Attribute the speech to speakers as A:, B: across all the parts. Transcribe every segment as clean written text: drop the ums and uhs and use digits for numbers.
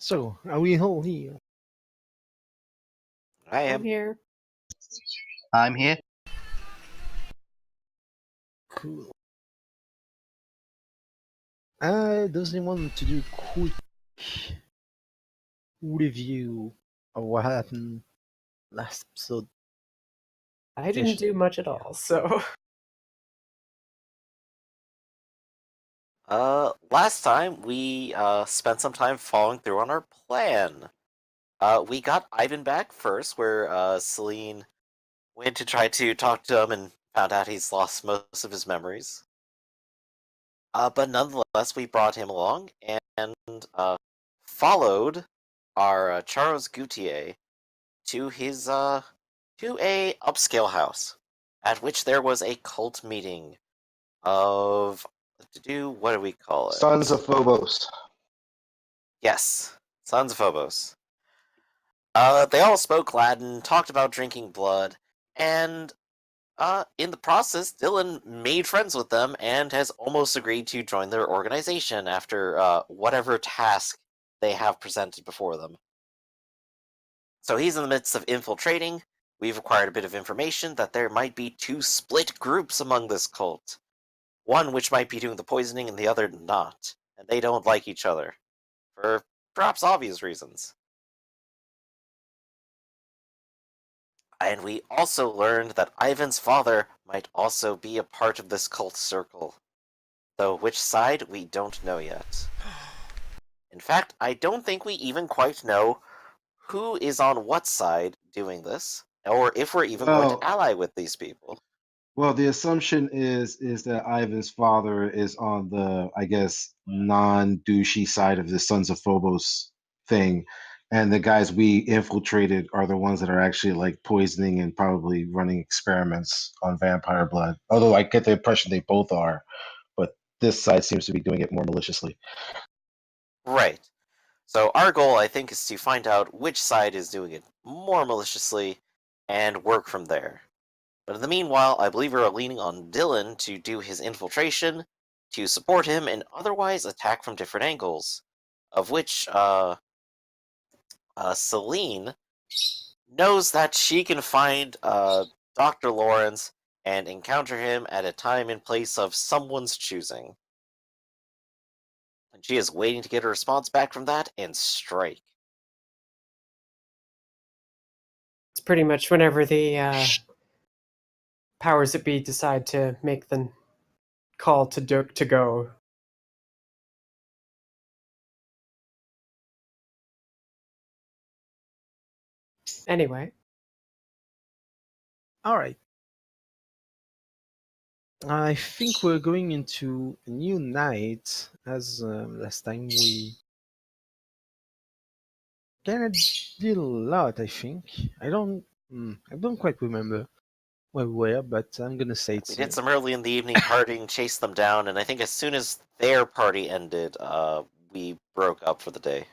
A: So, are we all here?
B: I
C: I'm
B: am.
C: here.
D: I'm here.
A: Cool. Does anyone want to do a quick review of what happened last episode?
C: I didn't do much at all, so
B: Last time we spent some time following through on our plan. We got Ivan back first, where Celine went to try to talk to him and found out he's lost most of his memories. But nonetheless, we brought him along and followed our Charles Goutier to his to a upscale house, at which there was a cult meeting of what do we call it?
D: Sons of Phobos.
B: Yes, Sons of Phobos. They all spoke Latin, talked about drinking blood, and in the process, Dylan made friends with them and has almost agreed to join their organization after whatever task they have presented before them. So he's in the midst of infiltrating. We've acquired a bit of information that there might be two split groups among this cult. One which might be doing the poisoning and the other not. And they don't like each other. For perhaps obvious reasons. And we also learned that Ivan's father might also be a part of this cult circle. Though which side, we don't know yet. In fact, I don't think we even quite know who is on what side doing this, or if we're even going to ally with these people.
D: Well, the assumption is that Ivan's father is on the, I guess, non-douchey side of the Sons of Phobos thing, and the guys we infiltrated are the ones that are actually like poisoning and probably running experiments on vampire blood. Although I get the impression they both are, but this side seems to be doing it more maliciously.
B: Right. So our goal, I think, is to find out which side is doing it more maliciously and work from there. But in the meanwhile, I believe we are leaning on Dylan to do his infiltration, to support him, and otherwise attack from different angles. Of which, Celine knows that she can find Dr. Lawrence and encounter him at a time and place of someone's choosing. And she is waiting to get a response back from that and strike.
C: it's pretty much whenever the powers that be decide to make the call to go. Anyway,
A: Alright. I think we're going into a new night, as last time we kinda did a lot, I think. I don't quite remember where we were, but I'm gonna say
B: We
A: it's
B: did some early in the evening partying, chased them down, and I think as soon as their party ended, we broke up for the day.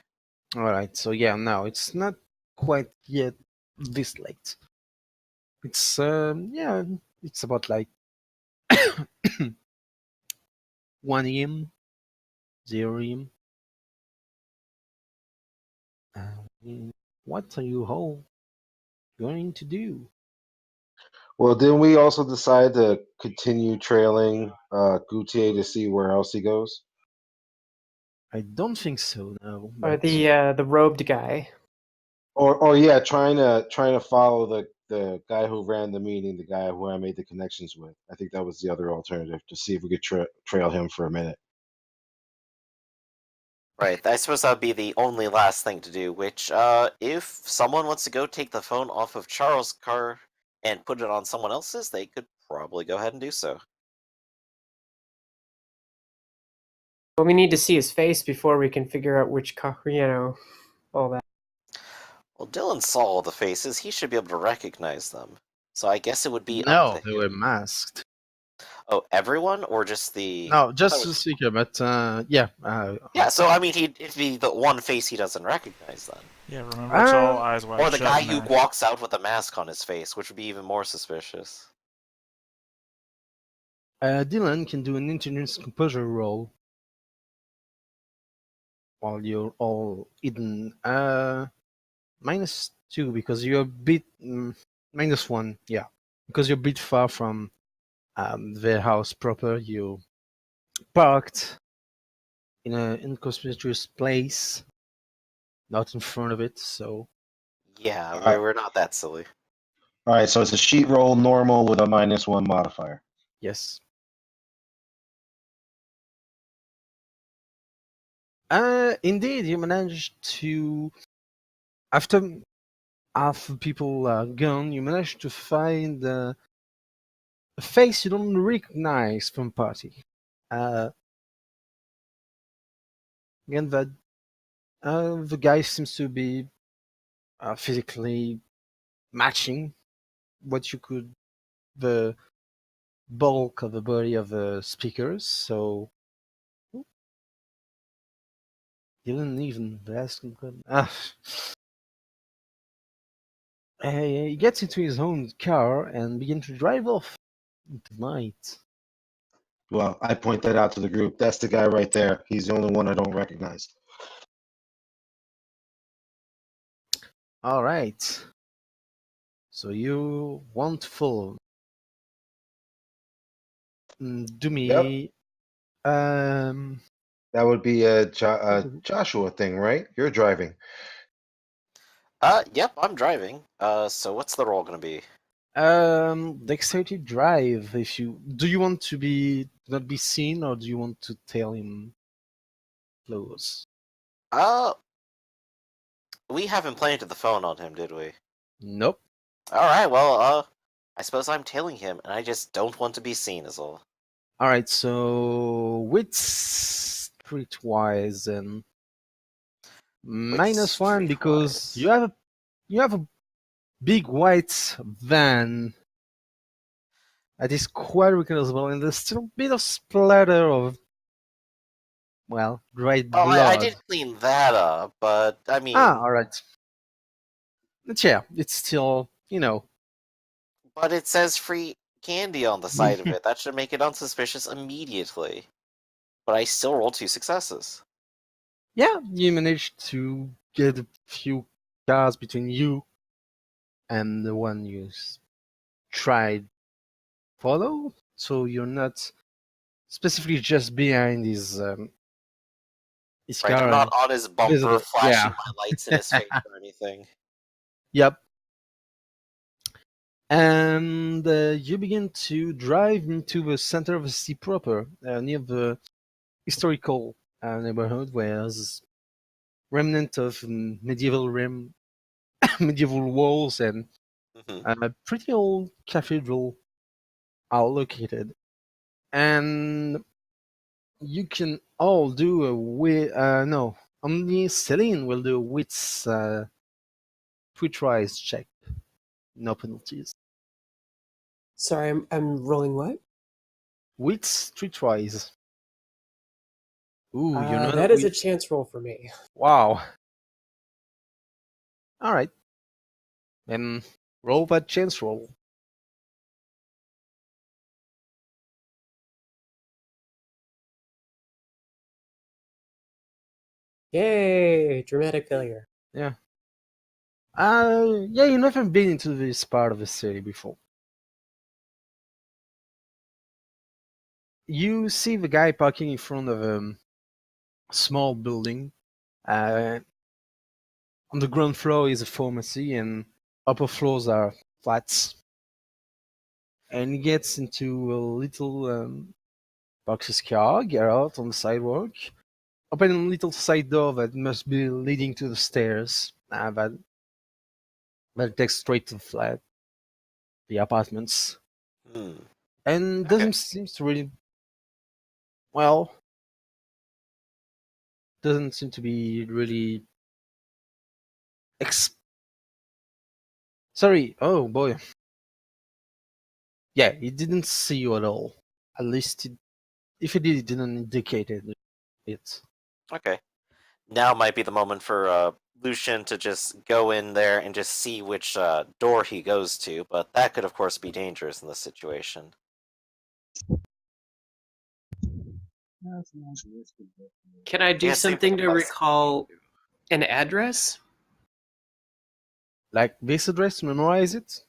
A: Alright, so yeah, now it's not quite yet this late. It's yeah, it's about like 1 a.m., 0 a.m. What are you all going to do?
D: Well, didn't we also decide to continue trailing Goutier to see where else he goes?
A: I don't think so, no.
C: or
A: But
C: the robed guy.
D: Or yeah, trying to follow the guy who ran the meeting, the guy who I made the connections with. I think that was the other alternative, to see if we could trail him for a minute.
B: Right, I suppose that would be the only last thing to do, which, if someone wants to go take the phone off of Charles' car and put it on someone else's, they could probably go ahead and do so.
C: But we need to see his face before we can figure out which car, all that.
B: Well, Dylan saw all the faces, he should be able to recognize them. So I guess it would be up
A: no,
B: to
A: they
B: him.
A: were masked.
B: Oh, everyone? Or just the...
A: No, just
B: Oh,
A: the speaker, but yeah.
B: yeah, so I mean, it'd be the one face he doesn't recognize then.
E: Yeah, remember, it's all eyes wide
B: Or the
E: shut
B: guy
E: in
B: who
E: there.
B: walks out with a mask on his face, which would be even more suspicious.
A: Dylan can do an intelligence composure roll. while you're all hidden. -2 because you're a bit -1. Yeah, because you're a bit far from the house proper. You parked in an inconspicuous place, not in front of it. So
B: Yeah,
D: All right.
B: we're not that silly.
D: All right, so it's a sheet roll normal with a -1 modifier.
A: yes. Indeed, you managed to, after half the people are gone, you managed to find a face you don't recognize from party. Uh, Again, that the guy seems to be physically matching what you could the bulk of the body of the speakers. So you didn't even ask him. He gets into his own car and begins to drive off into the night.
D: Well, I point that out to the group. That's the guy right there. He's the only one I don't recognize.
A: All right. So you want to follow. Do
D: Yep.
A: me.
D: That would be a Joshua thing, right? You're driving.
B: Yep, I'm driving. So what's the roll gonna be?
A: Dexterity drive. If you do, you want to be not be seen, or do you want to tell him close?
B: Uh, we haven't planted the phone on him, did we?
A: Nope.
B: All right. Well, I suppose I'm tailing him, and I just don't want to be seen, is all.
A: All right. So with streetwise and -1 because
B: streetwise?
A: you have a big white van that is quite recognizable, and there's still a bit of splatter of dried
B: Oh, I
A: blood.
B: did clean that up, but I mean,
A: All right. But yeah, it's still
B: but it says free candy on the side of it. That should make it unsuspicious immediately. But I still rolled 2 successes.
A: Yeah, you managed to get a few cars between you and the one you tried follow, so you're not specifically just behind his
B: Right, I'm
A: car
B: not
A: and
B: on his bumper
A: visible.
B: flashing
A: Yeah.
B: my lights in his face or anything.
A: Yep. And you begin to drive into the center of the city proper, near the historical neighborhood, where there's remnant of medieval walls and
B: Mhm.
A: a pretty old cathedral are located. And you can all do a no, only Celine will do a wits twice check, no penalties.
C: Sorry, I'm rolling what?
A: Wits twice. Ooh, you know
C: That is a chance roll for me.
A: wow. All right, then roll that chance roll.
C: Yay! Dramatic failure.
A: Yeah. Yeah, you never been into this part of the city before. You see the guy parking in front of a small building. On the ground floor is a pharmacy, and upper floors are flats. And he gets into a little parks his car, get out on the sidewalk, open a little side door that must be leading to the stairs. That takes straight to the flat, the apartments,
B: Hmm.
A: and
B: Okay.
A: doesn't seem to really well. Doesn't seem to be really. Sorry. Oh boy. Yeah, he didn't see you at all. At least, if he did, it didn't indicate it.
B: Okay. Now might be the moment for Lucian to just go in there and just see which door he goes to, but that could, of course, be dangerous in this situation.
C: Can I do
B: Yeah, same
C: something
B: thing
C: to
B: about-
C: recall an address?
A: Like base address, memorize it.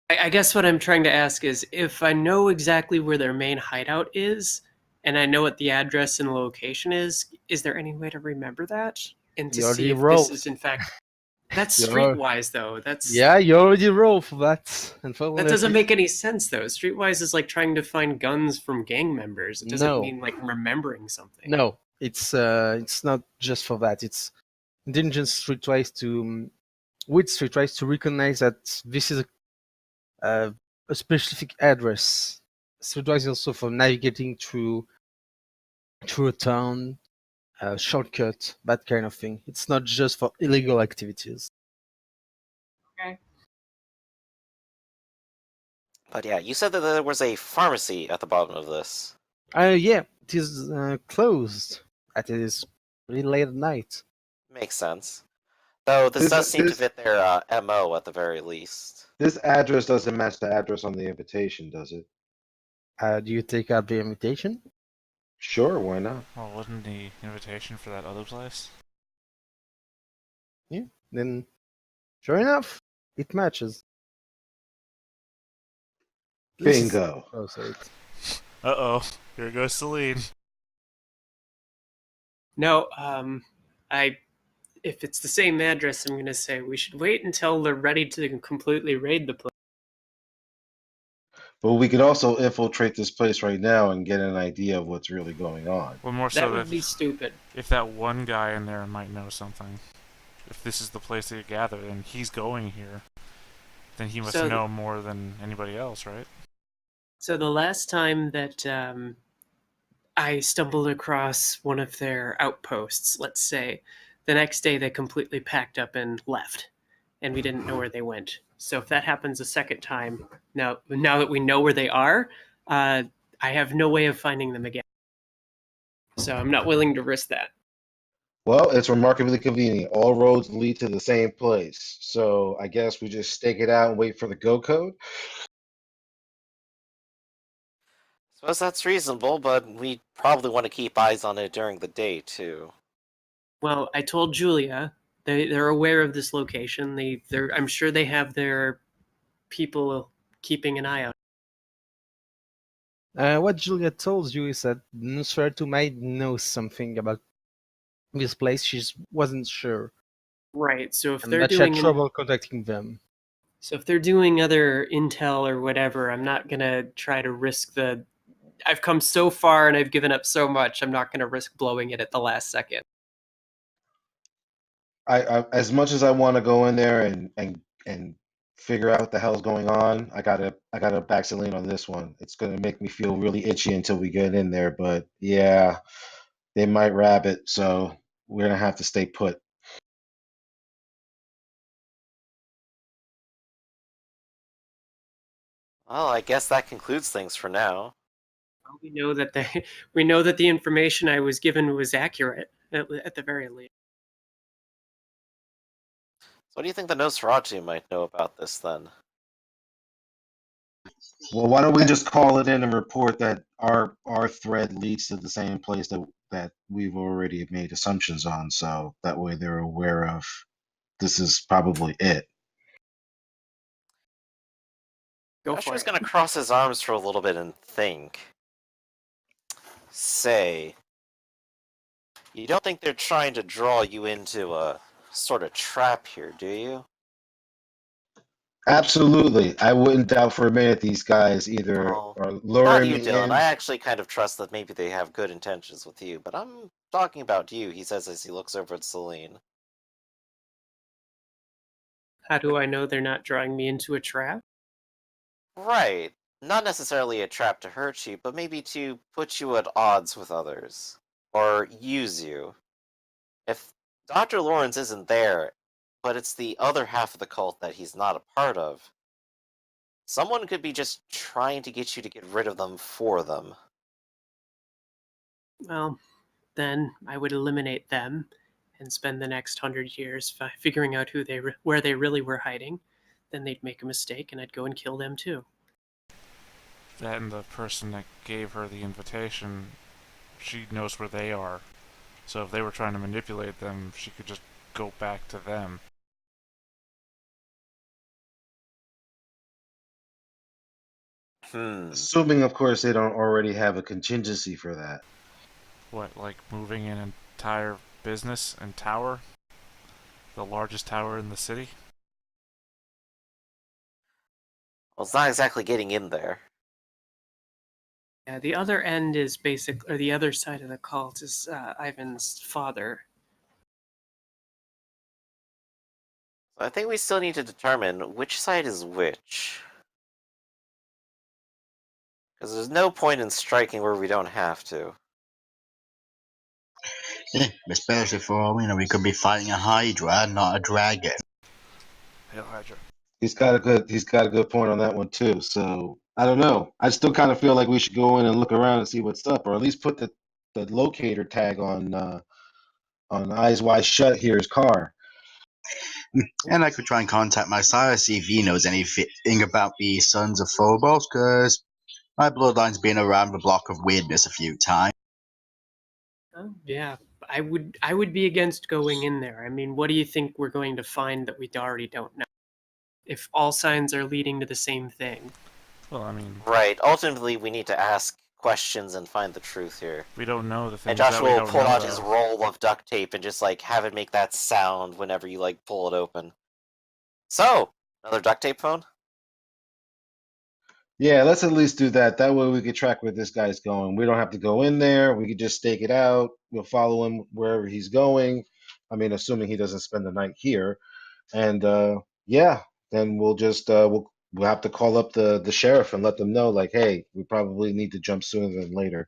C: I guess what I'm trying to ask is if I know exactly where their main hideout is, and I know what the address and location is there any way to remember that? And to
A: You
C: see
A: already
C: if
A: rolled.
C: this is in fact that's
A: You're-
C: streetwise though.
A: Yeah, you already rolled for that.
C: That
A: Unfortunately,
C: doesn't make any sense though. Streetwise is like trying to find guns from gang members. It doesn't
A: No.
C: mean like remembering something.
A: No, it's not just for that. It's intelligence streetwise to with streetwise to recognize that this is a specific address. Streetwise is also for navigating through a town, shortcut, that kind of thing. It's not just for illegal activities.
B: But yeah, you said that there was a pharmacy at the bottom of this.
A: Yeah, it is closed. It is really late at night.
B: Makes sense. Though this
D: This-
B: does seem to
D: this-
B: fit their MO at the very least.
D: This address doesn't match the address on the invitation, does it?
A: Do you take out the invitation?
D: Sure, why not?
E: Well, wasn't the invitation for that other place?
A: Yeah. Then, sure enough, it matches. This is-
D: Bingo.
A: Oh, sorry.
E: Uh-oh. Here goes Celine.
C: No, if it's the same address, I'm gonna say we should wait until they're ready to completely raid the place.
D: But we could also infiltrate this place right now and get an idea of what's really going on.
E: Well, more
C: That
E: so
C: would be stupid.
E: if that one guy in there might know something. If this is the place they gather and he's going here, then he must
C: So-
E: know more than anybody else, right?
C: So the last time that I stumbled across one of their outposts, let's say, the next day they completely packed up and left, and we didn't know where they went. So if that happens a second time, now that we know where they are, I have no way of finding them again. So I'm not willing to risk that.
D: Well, it's remarkably convenient. All roads lead to the same place. So I guess we just stake it out and wait for the go code.
B: Suppose that's reasonable, but we probably want to keep eyes on it during the day too.
C: Well, I told Julia they're aware of this location. I'm sure they have their people keeping an eye out.
A: What Julia told you is that Nosferatu might know something about this place. She wasn't sure,
C: Right. So if
A: and
C: they're
A: that she had
C: doing
A: trouble contacting them.
C: So if they're doing other intel or whatever, I'm not gonna try to risk the. I've come so far and I've given up so much. I'm not gonna risk blowing it at the last second.
D: I as much as I want to go in there and figure out what the hell's going on, I gotta back Celine on this one. It's gonna make me feel really itchy until we get in there, but yeah, they might grab it, so we're gonna have to stay put.
B: Well, I guess that concludes things for now.
C: We know that we know that the information I was given was accurate at the very least.
B: So what do you think the Nosferatu might know about this then?
D: Well, why don't we just call it in and report that our thread leads to the same place that we've already made assumptions on, so that way they're aware of this is probably it.
C: Go for
B: Asher's
C: it.
B: gonna cross his arms for a little bit and think. Say, you don't think they're trying to draw you into a sort of trap here, do you?
D: Absolutely. I wouldn't doubt for a minute these guys either
B: Oh,
D: are
B: Not
D: luring
B: you,
D: me
B: Dylan.
D: in.
B: I actually kind of trust that maybe they have good intentions with you, but I'm talking about you, he says as he looks over at Celine.
C: How do I know they're not drawing me into a trap?
B: Right. Not necessarily a trap to hurt you, but maybe to put you at odds with others. Or use you. If Dr. Lawrence isn't there, but it's the other half of the cult that he's not a part of, someone could be just trying to get you to get rid of them for them.
C: Well, then I would eliminate them and spend the next 100 years figuring out where they really were hiding. Then they'd make a mistake, and I'd go and kill them too.
E: That and the person that gave her the invitation, she knows where they are. So if they were trying to manipulate them, she could just go back to them.
D: Assuming, of course, they don't already have a contingency for that.
E: What, like moving an entire business and tower? The largest tower in the city?
B: Well, it's not exactly getting in there.
C: Yeah, the other end is or the other side of the cult is Ivan's father.
B: So I think we still need to determine which side is which. Because there's no point in striking where we don't have to.
F: Yeah, especially for all we know, we could be fighting a Hydra, not a dragon.
E: Hail Hydra.
D: He's got a good point on that one too. So I don't know. I still kind of feel like we should go in and look around and see what's up, or at least put the locator tag on Eyes Wide Shut here's car.
F: And I could try and contact my sire, see if he knows anything about the Sons of Phobos, because my bloodline's been around the block of weirdness a few times.
C: Oh, yeah, I would be against going in there. I mean, what do you think we're going to find that we already don't know? If all signs are leading to the same thing.
E: Well, I mean,
B: Right, ultimately we need to ask questions and find the truth here.
E: we don't know the
B: And
E: things that
B: Joshua
E: we
B: will
E: don't
B: pull
E: know,
B: out his
E: though.
B: roll of duct tape and just, like, have it make that sound whenever you, like, pull it open. So, another duct tape phone?
D: Yeah, let's at least do that. That way we can track where this guy's going. We don't have to go in there. We could just stake it out. We'll follow him wherever he's going. I mean, assuming he doesn't spend the night here. And yeah, then we'll have to call up the sheriff and let them know, like, hey, we probably need to jump sooner than later.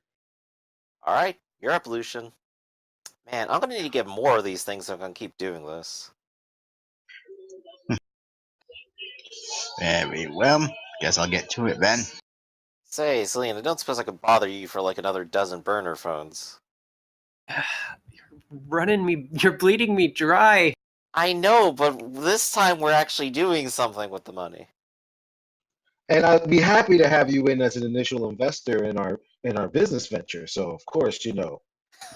B: Alright, you're up, Lucian. Man, I'm gonna need to get more of these things if I'm gonna keep doing this.
F: Very well. Guess I'll get to it then.
B: Say, Celine, I don't suppose I could bother you for, like, another dozen burner phones.
C: You're bleeding me dry.
B: I know, but this time we're actually doing something with the money.
D: And I'd be happy to have you in as an initial investor in our business venture. So of course, it's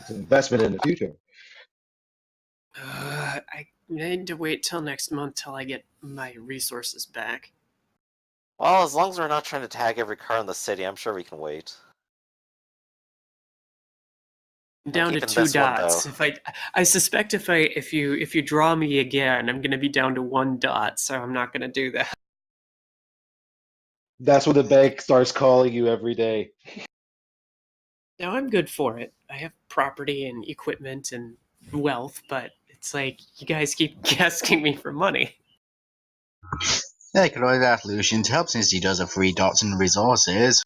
D: an investment in the future.
C: I need to wait till next month till I get my resources back.
B: Well, as long as we're not trying to tag every car in the city, I'm sure we can wait.
C: I'm down to
B: keeping
C: 2
B: this one,
C: dots.
B: though.
C: I suspect if you draw me again, I'm gonna be down to 1 dot, so I'm not gonna do that.
D: That's when the bank starts calling you every day.
C: No, I'm good for it. I have property and equipment and wealth, but it's like you guys keep asking me for money.
F: Yeah, I could always ask Lucian to help since he does have 3 dots in resources.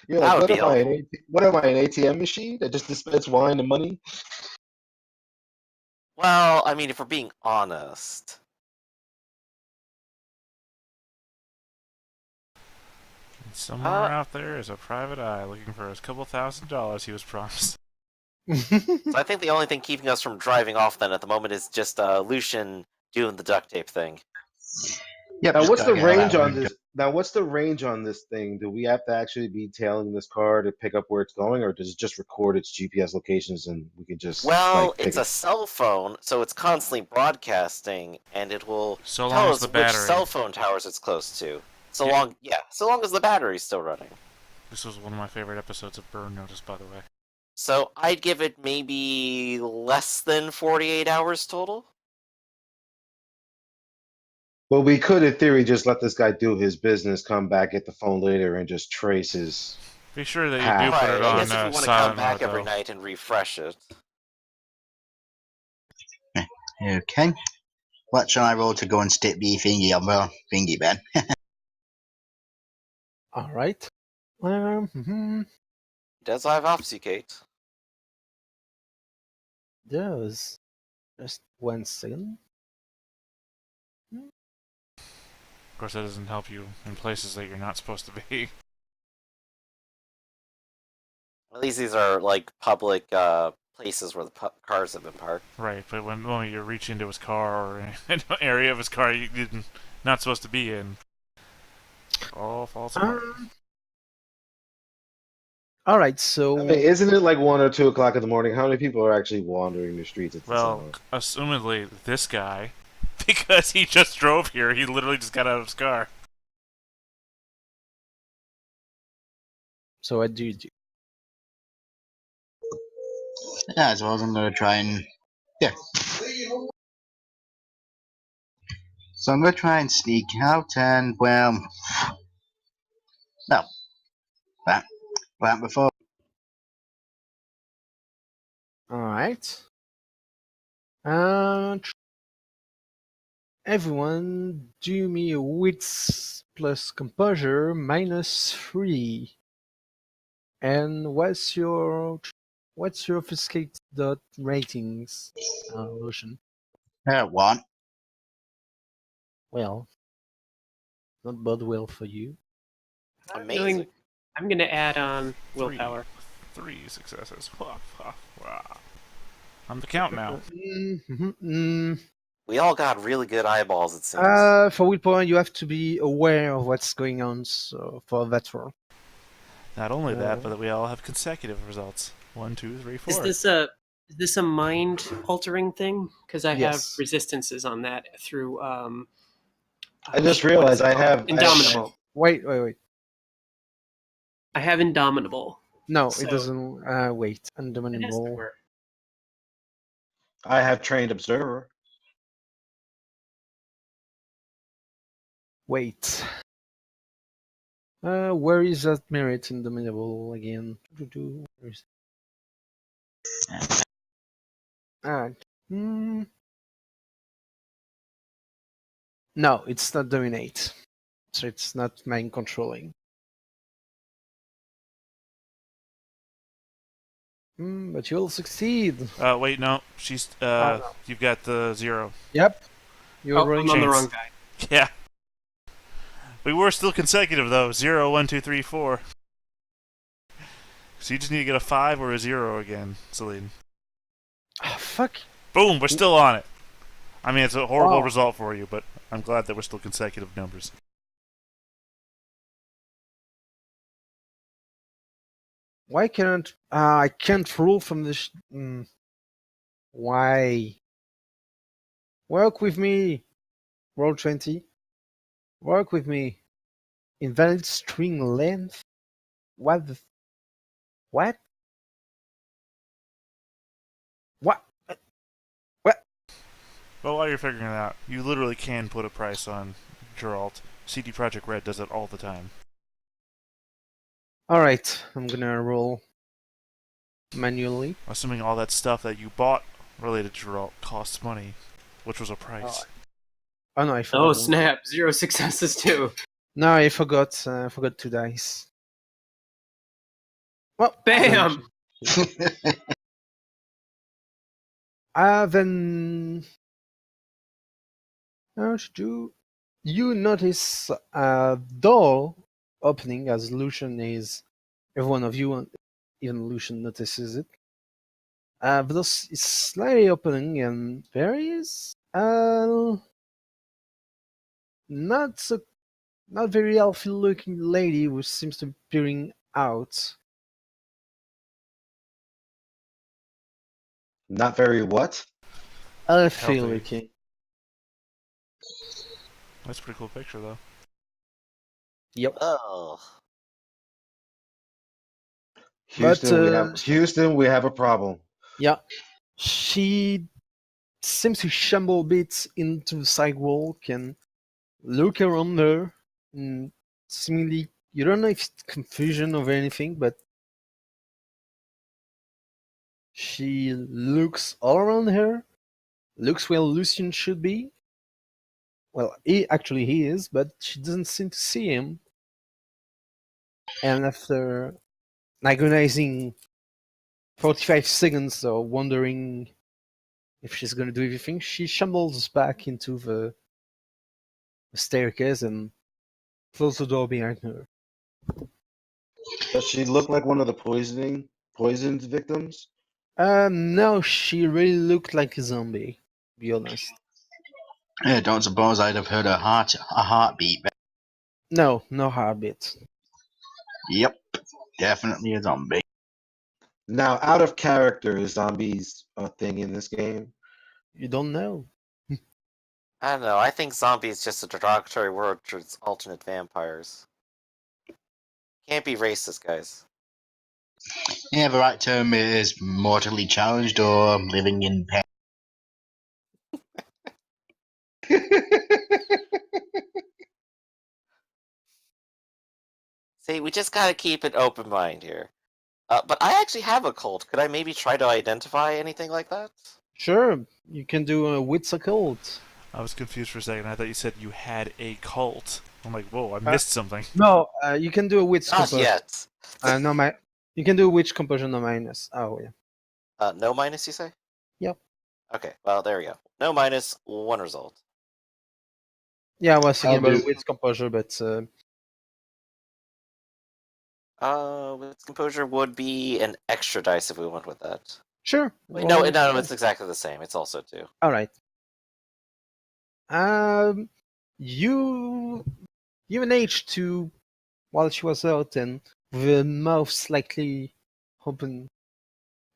D: You're
B: That
D: like,
B: would be
D: what am I, an ATM machine that just dispense wine and money?
B: Well, I mean, if we're being honest.
E: Somewhere out there is a private eye looking for his couple $1,000 he was promised.
B: So I think the only thing keeping us from driving off then at the moment is just Lucian doing the duct tape thing.
F: Yep,
D: Now,
F: just
D: what's
F: gotta
D: the
F: get all
D: range
F: that
D: on
F: work
D: this? Now, what's the range on this thing? Do we have to actually be tailing this car to pick up where it's going, or does it just record its GPS locations and we can just
B: Well,
D: pick
B: it's
D: it?
B: a cell phone, so it's constantly broadcasting, and it will
E: So
B: tell
E: long as
B: us
E: the
B: which
E: battery.
B: cell phone towers it's close to. So
E: Yeah.
B: long as the battery's still running.
E: This was one of my favorite episodes of Burn Notice, by the way.
B: So I'd give it maybe less than 48 hours total.
D: Well, we could, in theory, just let this guy do his business, come back, get the phone later, and just trace his
E: Be sure that you do
D: path.
E: put
B: Right,
E: it
B: I
E: on
B: guess if we want to come
E: silent
B: back
E: mode,
B: every
E: though.
B: night and refresh it.
F: Okay. What shall I roll to go and stick the thingy on the thingy then?
A: All right.
B: Does I have obfuscate?
A: Does just 1 second.
E: Of course, that doesn't help you in places that you're not supposed to be.
B: At least these are like public places where the cars have been parked.
E: Right, but when you reach into his car or an area of his car you didn't not supposed to be in. All falls apart.
A: All right, so
D: I mean, isn't it like 1 or 2 o'clock in the morning? How many people are actually wandering the streets at this
E: Well,
D: hour?
E: assumedly this guy, because he just drove here. He literally just got out of his car.
A: so what do you do?
F: Yeah, I suppose I'm gonna try and So I'm gonna try and sneak out and no, that before.
A: All right. Everyone, do me a wits plus composure -3. And what's your obfuscate dot ratings, Lucian?
F: One.
A: Well, not bode well for you.
B: Amazing.
C: I'm going to add on
E: Three.
C: willpower.
E: 3 successes. I'm the count now.
B: We all got really good eyeballs, it seems.
A: For willpower, you have to be aware of what's going on. So for that roll,
E: Not only that, but that we all have consecutive results. 1, 2, 3, 4.
C: Is this a mind altering thing? Because I have
A: Yes.
C: resistances on that through.
D: I just realized I have
C: Indomitable.
A: wait.
C: I have Indomitable.
A: No,
C: So-
A: it doesn't. Wait,
C: It has to
A: undominable.
C: work.
D: I have trained observer.
A: Wait. Where is that merit indomitable again? Where is it? No, it's not dominate. So it's not mind controlling. But you'll succeed.
E: Wait, no. She's,
A: no.
E: you've got the 0.
A: Yep. You're
C: Oh,
A: rolling
C: I'm on the
E: chance.
C: wrong guy.
E: Yeah. We were still consecutive, though. 0, 1, 2, 3, 4. So you just need to get a 5 or a 0 again, Celine.
A: Oh, fuck.
E: Boom, we're still on it. I mean, it's a horrible
A: Wow.
E: result for you, but I'm glad that we're still consecutive numbers.
A: Why can't I can't roll from this? Why? Work with me. Roll 20. Work with me. Invalid string length. What? What? What? What?
E: Well, while you're figuring it out, you literally can put a price on Geralt. CD Projekt Red does it all the time.
A: All right, I'm gonna roll manually.
E: Assuming all that stuff that you bought related to Geralt costs money, which was a price.
A: Oh no, I forgot.
C: Oh
A: one.
C: snap! 0 successes too.
A: No, I forgot. I forgot 2 dice. Well,
C: Bam!
A: Then you notice a door opening as Lucian is. Every one of you, even Lucian, notices it. But it's slightly opening, and there is not very healthy looking lady who seems to be peering out.
D: Not very what?
A: Healthy
E: Healthy.
A: looking.
E: That's a pretty cool picture, though.
A: Yep.
B: Oh.
D: Houston, we have a problem.
A: Yeah. She seems to shamble a bit into the sidewalk and look around her. And seemingly, you don't know if it's confusion or anything, but she looks all around her, looks where Lucian should be. Well, he is, but she doesn't seem to see him. And after agonizing 45 seconds or wondering if she's going to do everything, she shambles back into the staircase and closes the door behind her.
D: Does she look like one of the poisoned victims?
A: No, she really looked like a zombie, to be honest.
F: Yeah, don't suppose I'd have heard a heartbeat.
A: No, no heartbeat.
F: Yep, definitely a zombie.
D: Now, out of character, is zombies a thing in this game?
A: You don't know.
B: I don't know. I think zombie is just a derogatory word towards alternate vampires. Can't be racist, guys.
F: Yeah, the right term is mortally challenged or living in pain.
B: See, we just gotta keep an open mind here. But I actually have a cult. Could I maybe try to identify anything like that?
A: Sure, you can do a wits occult.
E: I was confused for a second. I thought you said you had a cult. I'm like, whoa, I missed something.
A: No, you can do a wits
B: Not
A: composition.
B: yet.
A: No, you can do a witch composition, no minus. Oh yeah.
B: No minus, you say?
A: Yep.
B: Okay, well, there we go. No minus, one result.
A: Yeah, I was thinking
D: I'll
A: about
D: do-
A: wits composure, but
B: With composure would be an extra dice if we went with that.
A: sure.
B: Wait, no,
A: Well,
B: it's exactly the same. It's also 2.
A: all right. You managed to, while she was out and with her mouth slightly open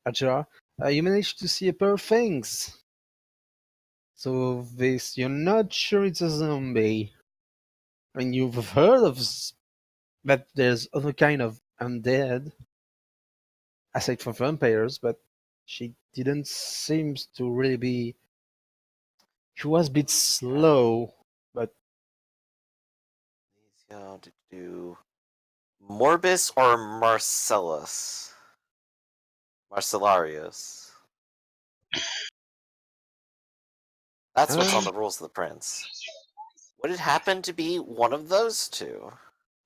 A: ajar, you managed to see a pair of fangs. So this, you're not sure it's a zombie. I mean, you've heard of that there's other kind of undead, aside from vampires, but she didn't seem to really be. She was a bit slow, but
B: Yeah, to do Morbus or Marcellus? Marcellarius. That's what's on the rules of the prince. Would it happen to be one of those two?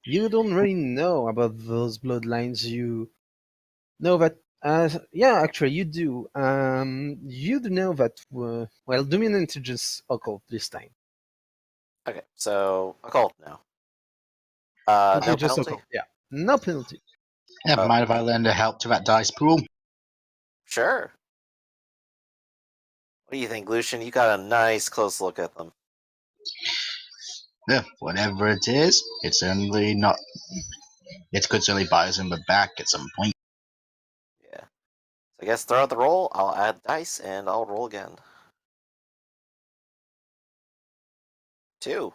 A: you don't really know about those bloodlines. You know that, yeah, actually, you do. You do know that. Well, do me an intelligence occult this time.
B: Okay, so occult now. No
A: Intelligence
B: penalty?
A: occult, yeah, no penalty.
F: Never mind if I lend a help to that dice pool.
B: Sure. What do you think, Lucian? You got a nice close look at them.
F: Yeah, whatever it is, it's certainly not. It could certainly buy us in the back at some point.
B: Yeah. So I guess throw out the roll, I'll add dice, and I'll roll again. 2.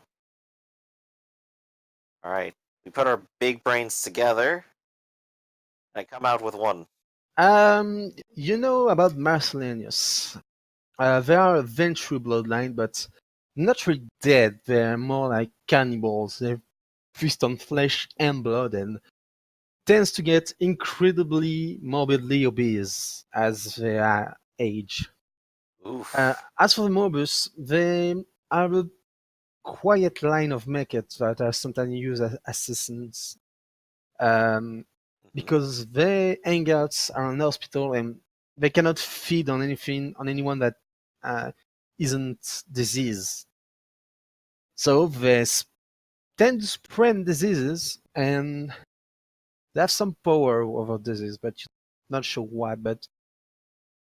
B: Alright. We put our big brains together, and I come out with 1.
A: You know about Marcellinus. They are a Ventru bloodline, but not really dead. They're more like cannibals. They feast on flesh and blood and tends to get incredibly morbidly obese as they age.
B: Oof.
A: As for the Morbus, they are a quiet line of mechets that are sometimes used as assistants. Because their hangouts are in hospital and they cannot feed on anyone that isn't diseased. So they tend to spread diseases and they have some power over disease, but you're not sure why. But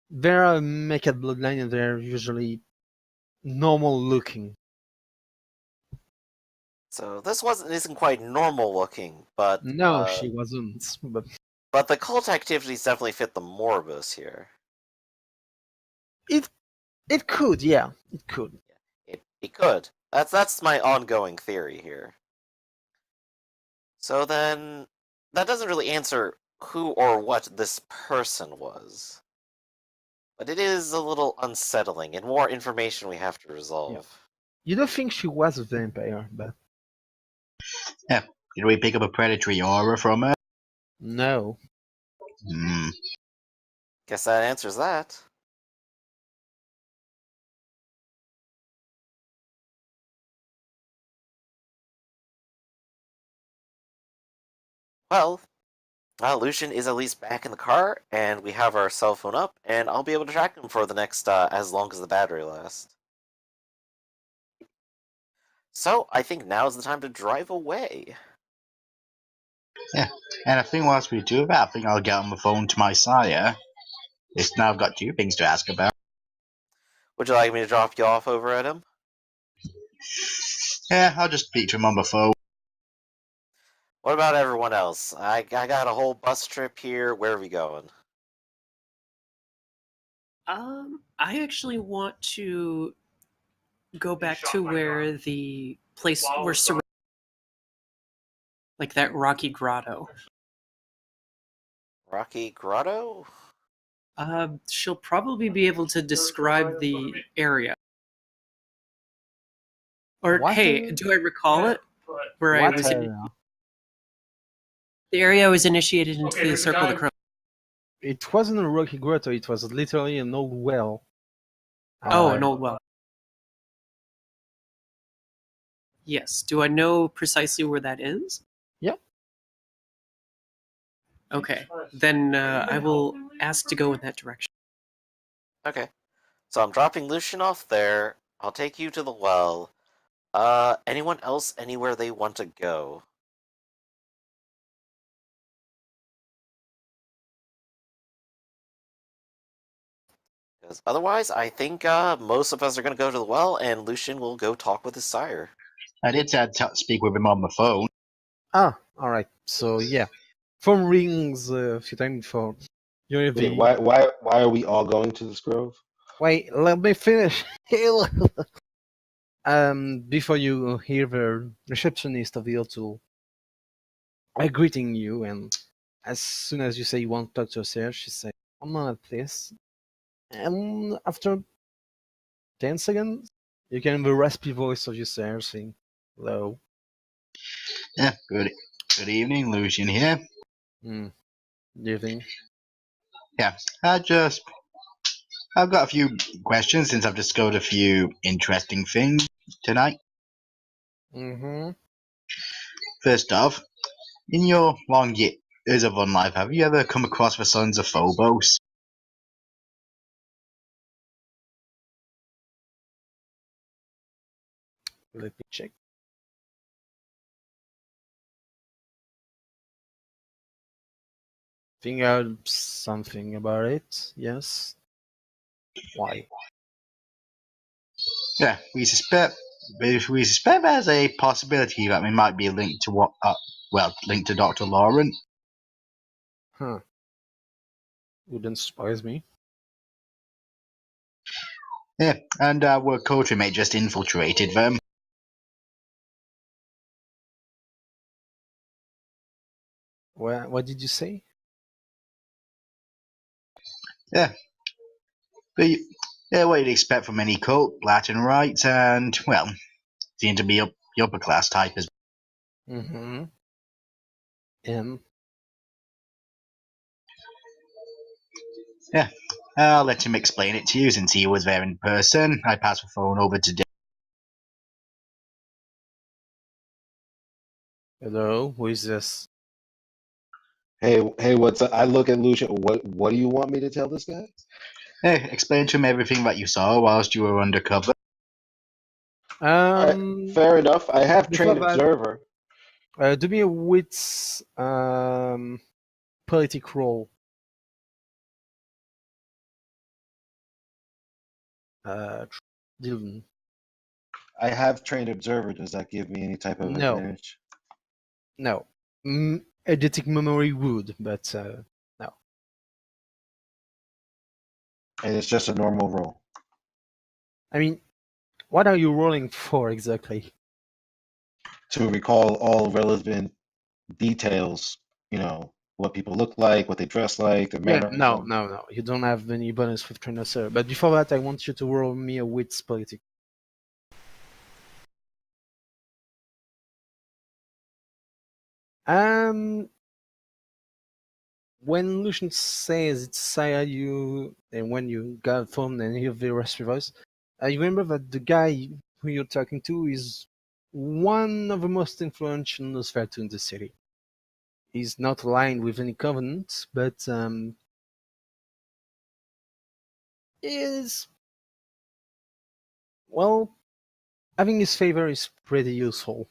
A: they're a mecha bloodline and they're usually normal looking.
B: So this isn't quite normal looking, but
A: No, she wasn't.
B: but the cult activities definitely fit the Morbus here.
A: It could, yeah, it could.
B: It could. That's my ongoing theory here. So then, that doesn't really answer who or what this person was. But it is a little unsettling, and more information we have to resolve.
A: You don't think she was a vampire, but
F: Did we pick up a predatory aura from her?
A: no.
F: Hmm.
B: Guess that answers that. Well, Lucian is at least back in the car, and we have our cell phone up, and I'll be able to track him for the next, as long as the battery lasts. So, I think now's the time to drive away.
F: And I think whilst we do that, I think I'll get on the phone to my sire. It's now I've got 2 things to ask about.
B: Would you like me to drop you off over at him?
F: Yeah, I'll just speak to him on the phone.
B: What about everyone else? I got a whole bus trip here. Where are we going?
C: I actually want to go back to where the place where like that rocky grotto.
B: Rocky Grotto?
C: She'll probably be able to describe the area. Or
A: What
C: hey,
A: area?
C: do I recall it? Where I
A: What
C: was
A: area?
C: the area I was initiated into the Circle of the Crow.
A: It wasn't a rocky grotto. It was literally an old well.
C: Oh, an old well. Yes. Do I know precisely where that is?
A: Yep.
C: Okay. Then I will ask to go in that direction.
B: Okay. So I'm dropping Lucian off there. I'll take you to the well. Anyone else anywhere they want to go? Because otherwise, I think most of us are going to go to the well, and Lucian will go talk with his sire.
F: I did say I'd speak with him on the phone.
A: Ah, all right. So yeah, phone rings a few times before you hear
D: Wait,
A: the.
D: why are we all going to this grove?
A: Wait, let me finish. Before you hear the receptionist of the hotel greeting you, and as soon as you say you want to talk to her, she says, "I'm not at this." And after 10 seconds, you can hear the raspy voice of your sire saying, "Hello."
F: Yeah, good evening, Lucian here.
A: Hmm. Do you think?
F: Yeah, I've got a few questions since I've discovered a few interesting things tonight.
A: Mm-hmm.
F: First off, in your long years of life, have you ever come across the Sons of Phobos?
A: Let me check. Think out something about it. Yes. Why?
F: Yeah, we suspect there's a possibility that we might be linked to linked to Dr. Lauren.
A: Huh. Wouldn't surprise me.
F: Yeah, and our countrymen just infiltrated them.
A: What did you say?
F: Yeah, but what you'd expect from any cult, Latin rites, and well, seem to be the upper class type as
A: Mm-hmm. And
F: yeah. I'll let him explain it to you since he was there in person. I passed the phone over to Dave.
A: hello, who is this?
D: Hey, what's up? I look at Lucian. What do you want me to tell this guy?
F: Hey, explain to him everything that you saw whilst you were undercover.
D: All right,
A: Um,
D: fair enough. I have
A: before
D: trained
A: that,
D: observer.
A: do me a wits politic roll. Dylan.
D: I have trained observer. Does that give me any type of
A: No,
D: advantage?
A: no. Eidetic memory would, but no.
D: And it's just a normal roll.
A: I mean, what are you rolling for exactly?
D: To recall all relevant details, what people look like, what they dress like, their
A: Yeah, no,
D: mannerism.
A: no, no. You don't have any bonus with trainer sir. But before that, I want you to roll me a wits politic. Um, when Lucian says it's Saya, and when you got phone and hear the raspy voice, you remember that the guy who you're talking to is one of the most influential Nosferatu in the city. He's not aligned with any covenant, but is well, having his favor is pretty useful.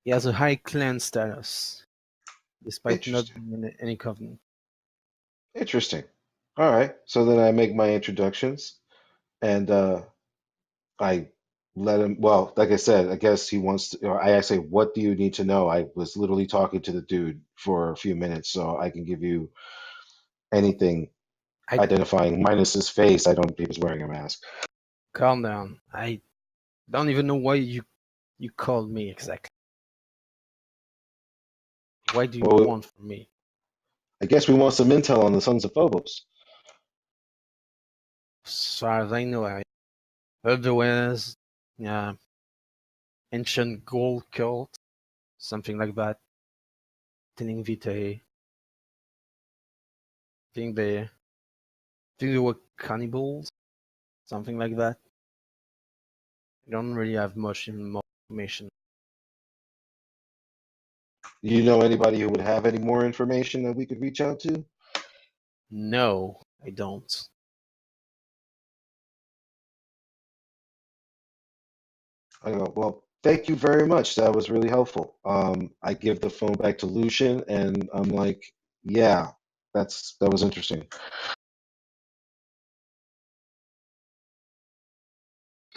A: He has a high clan status, despite not
D: Interesting.
A: being in any covenant.
D: Interesting. All right. So then I make my introductions and I let him. Well, like I said, I guess he wants to. I asked him, "What do you need to know?" I was literally talking to the dude for a few minutes, so I can give you anything
A: I
D: identifying minus his face. I don't think he was wearing a mask.
A: calm down. I don't even know why you called me exactly. Why do you
D: Well,
A: want from me?
D: I guess we want some intel on the Sons of Phobos.
A: As far as I know, I heard there was uh, ancient gold cult, something like that. Tening vitae. Think they were cannibals, something like that. I don't really have much more information.
D: Do you know anybody who would have any more information that we could reach out to?
A: No, I don't.
D: I go, well, thank you very much. That was really helpful. I give the phone back to Lucian, and I'm like, yeah, that was interesting.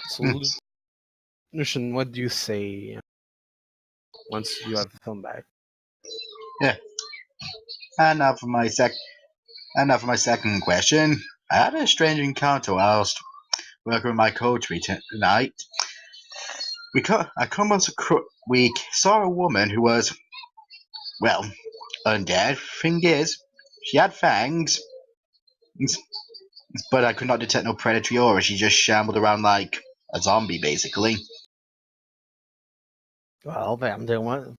A: So, Lucian, what do you say once you have the phone back?
F: Yeah. And now for my second question. I had a strange encounter whilst working with my coterie tonight. We saw a woman who was, well, undead. Thing is, she had fangs, but I could not detect no predatory aura. She just shambled around like a zombie, basically.
A: Well, then there was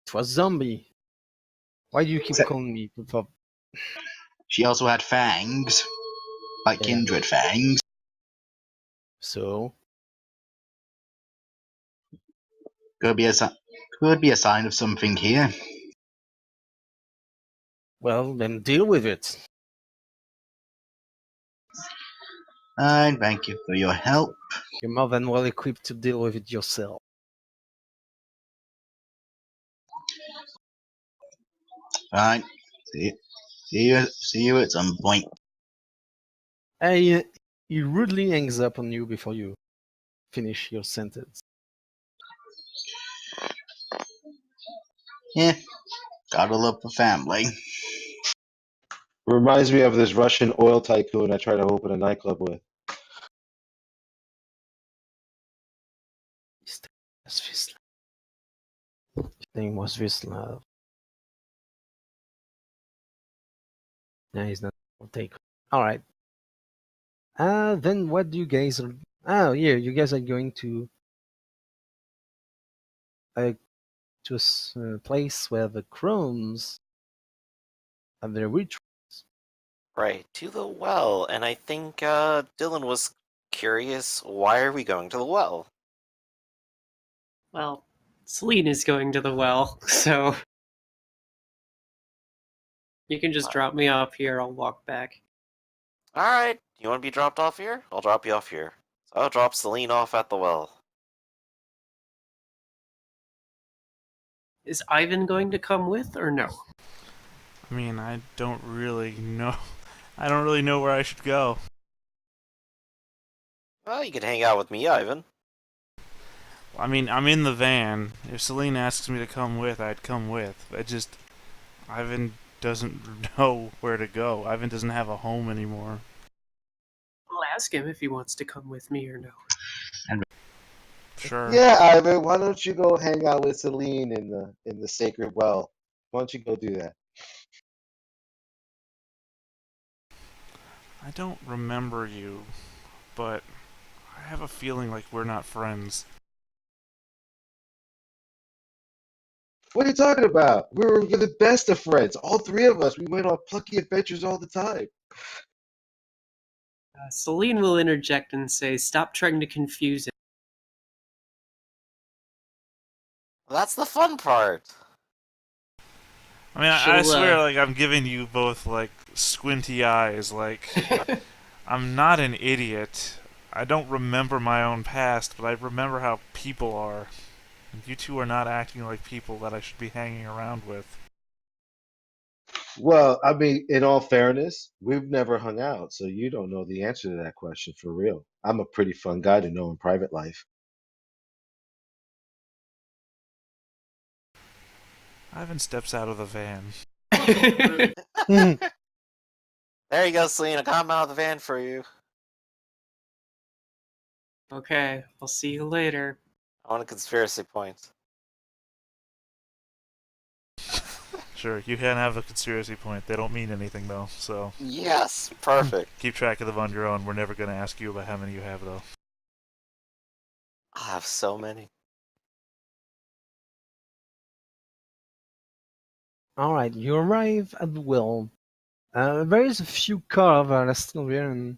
A: it was zombie. Why do you keep calling me?
F: She also had fangs, like
A: Yeah.
F: kindred fangs.
A: So,
F: Could be a sign of something here.
A: well, then deal with it.
F: And thank you for your help.
A: You're more than well equipped to deal with it yourself.
F: Fine. See you at some point.
A: Hey, he rudely hangs up on you before you finish your sentence.
F: Yeah, gotta love the family.
D: Reminds me of this Russian oil tycoon I tried to open a nightclub with.
A: His name was Vislav. No, he's not. I'll take. All right. Then what do you guys are? Oh, yeah, you guys are going uh, to a place where the crones have their rituals.
B: Right, to the well. And I think Dylan was curious, why are we going to the well?
C: Well, Celine is going to the well, so you can just drop me off here. I'll walk back.
B: Alright, you want to be dropped off here? I'll drop you off here. So I'll drop Celine off at the well.
C: Is Ivan going to come with or no?
E: I mean, I don't really know. I don't really know where I should go.
B: Well, you can hang out with me, Ivan.
E: I mean, I'm in the van. If Celine asks me to come with, I'd come with. Ivan doesn't know where to go. Ivan doesn't have a home anymore.
C: I'll ask him if he wants to come with me or no.
E: Sure.
D: Yeah, Ivan, why don't you go hang out with Celine in the sacred well? Why don't you go do that?
E: I don't remember you, but I have a feeling like we're not friends.
D: What are you talking about? We're the best of friends. All three of us. We went on plucky adventures all the time.
C: Celine will interject and say, "Stop trying to confuse it."
B: That's the fun part.
E: I mean, I
C: She'll,
E: swear, like, I'm giving you both, like, squinty eyes. Like, I'm not an idiot. I don't remember my own past, but I remember how people are. And you two are not acting like people that I should be hanging around with.
D: Well, I mean, in all fairness, we've never hung out, so you don't know the answer to that question for real. I'm a pretty fun guy to know in private life.
E: Ivan steps out of the van.
B: There you go, Selena. Got him out of the van for you.
C: Okay, I'll see you later.
B: I want a conspiracy point.
E: Sure, you can have a conspiracy point. They don't mean anything, though, so
B: Yes, perfect.
E: keep track of them on your own. We're never going to ask you about how many you have, though.
B: I have so many.
A: Alright, you arrive at the well. There is a few cars that are still there, and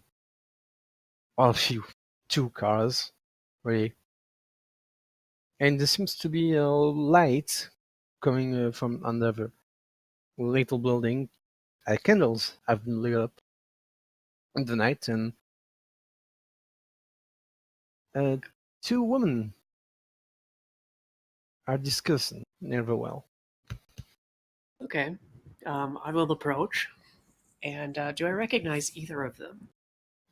A: well, a few, 2 cars, really. And there seems to be a light coming from under the little building. Candles have been lit up in the night, and 2 women are discussing near the well.
C: Okay, I will approach. And do I recognize either of them?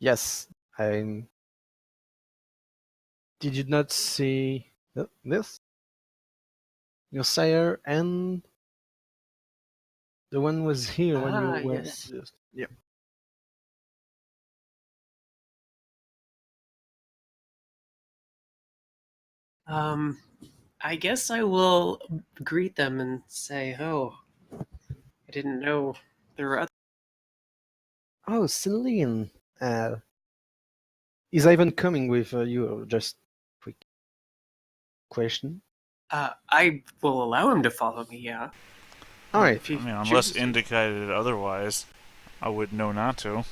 A: Yes, I. Did you not see this? Your sire and the one was here when you were.
C: Yes.
A: Yeah.
C: I guess I will greet them and say, "Oh, I didn't know there were other."
A: Oh, Celine. Is Ivan coming with you? Just quick question.
C: I will allow him to follow me. Yeah.
A: All right.
C: If he
E: I mean, unless
C: chooses to.
E: indicated otherwise, I would know not to.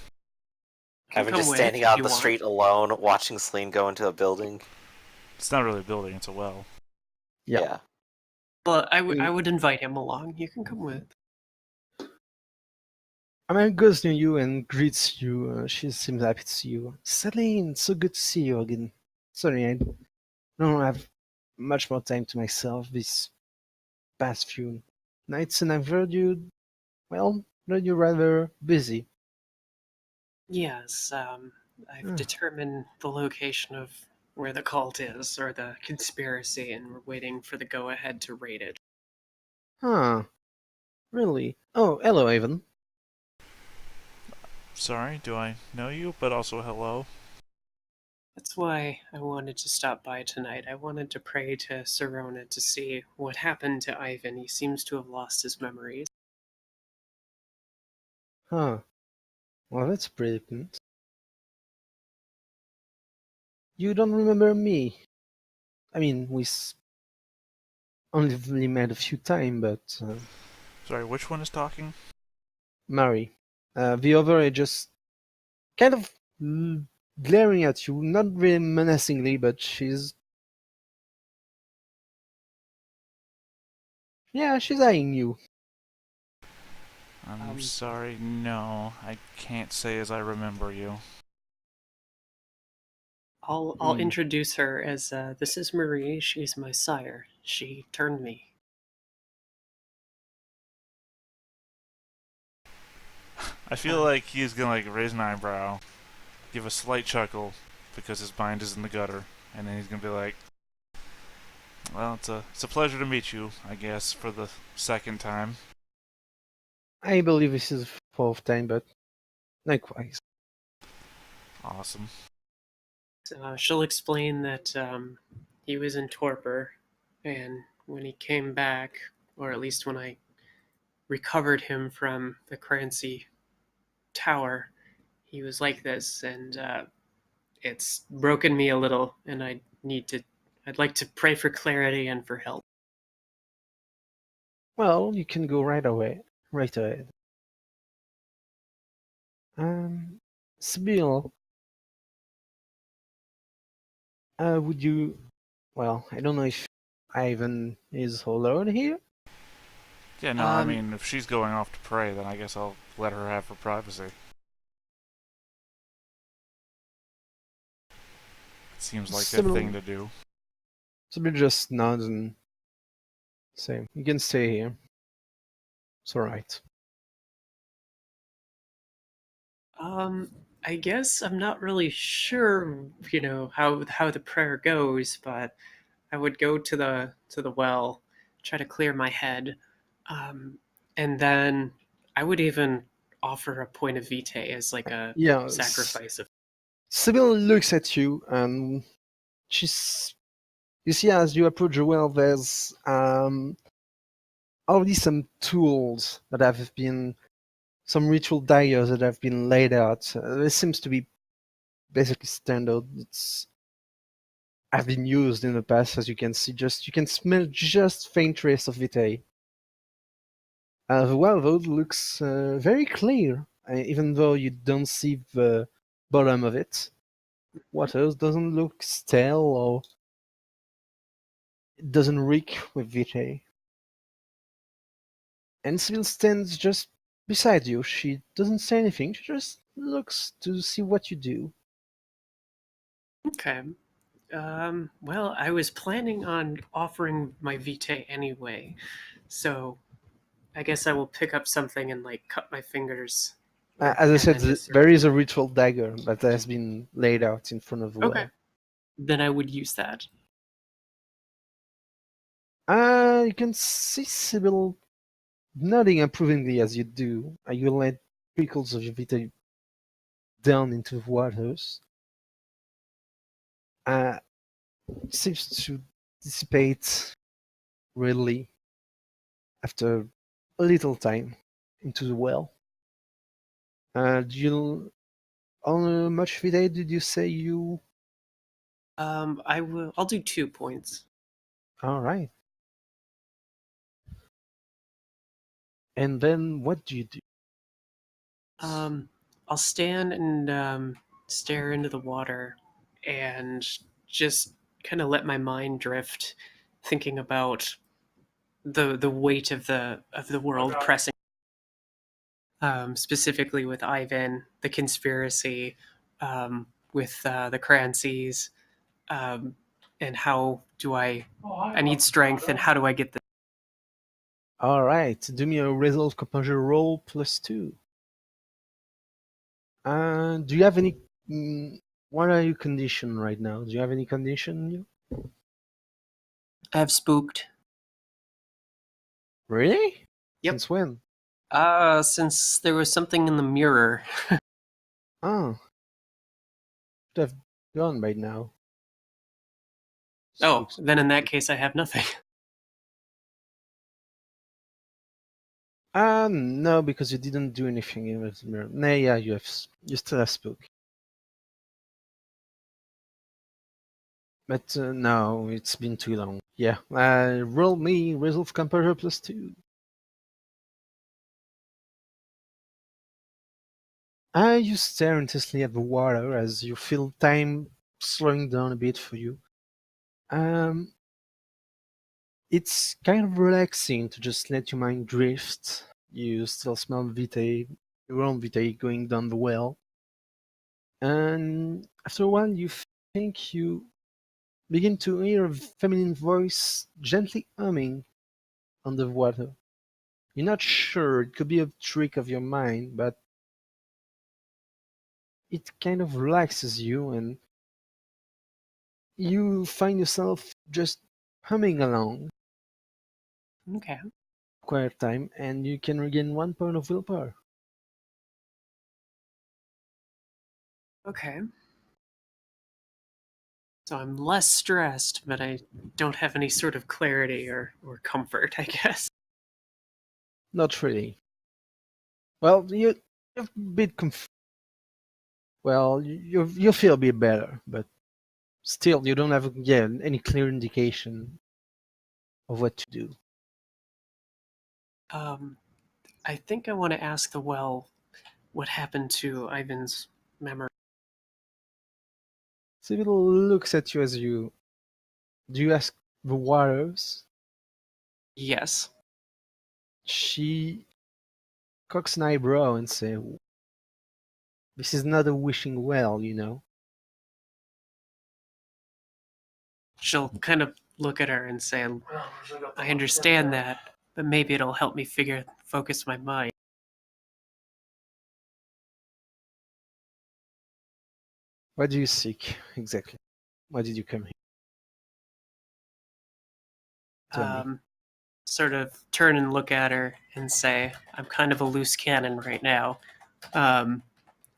C: Can
B: Ivan
C: come
B: just
C: with
B: standing
C: if
B: out
C: you
B: in the
C: want.
B: street alone, watching Celine go into a building.
E: It's not really a building, it's a well.
A: Yeah.
C: But I would invite him along. You can come with.
A: Amanda goes near you and greets you. She seems happy to see you. Celine, so good to see you again. Sorry, I don't have much more time to myself these past few nights, and I've heard you, well, heard you rather busy.
C: Yes. I've determined the location of where the cult is, or the conspiracy, and we're waiting for the go-ahead to raid it.
A: Huh. Really? Oh, hello, Ivan.
E: Sorry, do I know you? But also hello.
C: That's why I wanted to stop by tonight. I wanted to pray to Serona to see what happened to Ivan. He seems to have lost his memories.
A: Huh. Well, that's brilliant. You don't remember me? I mean, only met a few times, but
E: Sorry, which one is talking?
A: Mary. The other is just kind of glaring at you, not really menacingly, but she's eyeing you.
E: I'm sorry, no. I can't say as I remember you.
C: I'll introduce her as this is Marie. She's my sire. She turned me.
E: I feel like he's gonna raise an eyebrow, give a slight chuckle, because his mind is in the gutter, and then he's gonna be like, "Well, it's a pleasure to meet you, I guess, for the second time."
A: I believe this is the 4th time, but likewise.
E: Awesome.
C: She'll explain that he was in torpor, and when he came back, or at least when I recovered him from the Crancy Tower, he was like this, and it's broken me a little, and I'd like to pray for clarity and for help.
A: Well, you can go right away. Right ahead. Sibyl, would you? Well, I don't know if Ivan is alone here.
E: Yeah, no, I mean, if she's going off to pray, then I guess I'll let her have her privacy. It seems like a thing to do.
A: Sibyl just nods and say, "You can stay here. It's all right."
C: I guess I'm not really sure, how the prayer goes, but I would go to the well, try to clear my head, And then I would even offer a point of vitae as like a
A: Yeah,
C: sacrifice of.
A: Sybil looks at you and she's. You see, as you approach the well, there's already some tools that have been, some ritual daggers that have been laid out. This seems to be basically standard. It's have been used in the past, as you can see. Just you can smell just faint trace of vitae. The well though looks very clear, even though you don't see the bottom of it. Water doesn't look stale or it doesn't reek with vitae. And Sybil stands just beside you. She doesn't say anything. She just looks to see what you do.
C: Okay. Well, I was planning on offering my vitae anyway, so I guess I will pick up something and like cut my fingers.
A: As I
C: And
A: said,
C: then just
A: there is a ritual dagger that has been laid out in front of the
C: okay.
A: well.
C: Then I would use that.
A: You can see Sybil nodding approvingly as you do. You let trickles of your vitae down into the waters. It seems to dissipate readily after a little time into the well. How much vitae did you say you?
C: I'll do 2 points.
A: All right. And then what do you do?
C: I'll stand and stare into the water and just kind of let my mind drift, thinking about the weight of the world pressing. Specifically with Ivan, the conspiracy, with the Crancies, um, and how do I need strength, and how do I get this?
A: All right. Do me a resolve composure roll +2. Do you have any? What are you conditioned right now? Do you have any condition in you?
C: I've spooked.
A: Really?
C: Yep.
A: Since when?
C: Since there was something in the mirror.
A: Oh, should have gone by now.
C: Oh,
A: Spooks.
C: then in that case, I have nothing.
A: No, because you didn't do anything in the mirror. Nah, yeah, you still have spook. But no, it's been too long. Yeah, roll me resolve composure +2. You stare intensely at the water as you feel time slowing down a bit for you. Um, it's kind of relaxing to just let your mind drift. You still smell vitae, your own vitae going down the well. And after a while, you think you begin to hear a feminine voice gently humming on the water. You're not sure, it could be a trick of your mind, but it kind of relaxes you and you find yourself just humming along
C: Okay.
A: quiet time and you can regain 1 point of willpower.
C: Okay. So I'm less stressed, but I don't have any sort of clarity or comfort, I guess.
A: Not really. Well, you're a bit well, you feel a bit better, but still you don't have any clear indication of what to do.
C: I think I want to ask the well what happened to Ivan's memory.
A: Sybil looks at you as you. Do you ask the waters?
C: Yes.
A: She cocks an eyebrow and says, "This is not a wishing well, you know."
C: She'll kind of look at her and say, I understand that, but maybe it'll help me focus my mind.
A: What do you seek exactly? Why did you come here? Tell me.
C: sort of turn and look at her and say, I'm kind of a loose cannon right now.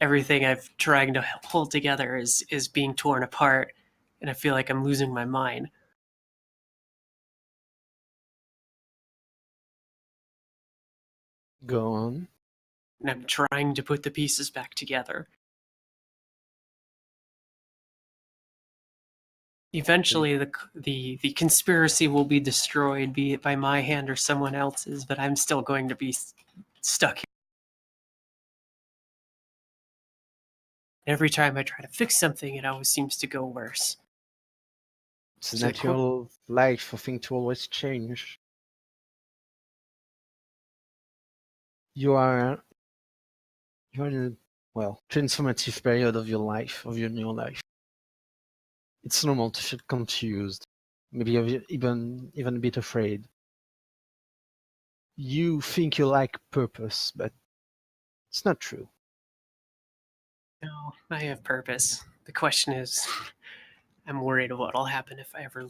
C: Everything I've trying to hold together is being torn apart, and I feel like I'm losing my mind.
A: Go on.
C: And I'm trying to put the pieces back together. Eventually, the conspiracy will be destroyed, be it by my hand or someone else's, but I'm still going to be stuck here. Every time I try to fix something, it always seems to go worse.
A: It's a
C: So the
A: natural life for things to always change. You are in a transformative period of your life, of your new life. It's normal to feel confused, maybe even a bit afraid. You think you lack purpose, but it's not true.
C: No, I have purpose. The question is, I'm worried of what'll happen if I ever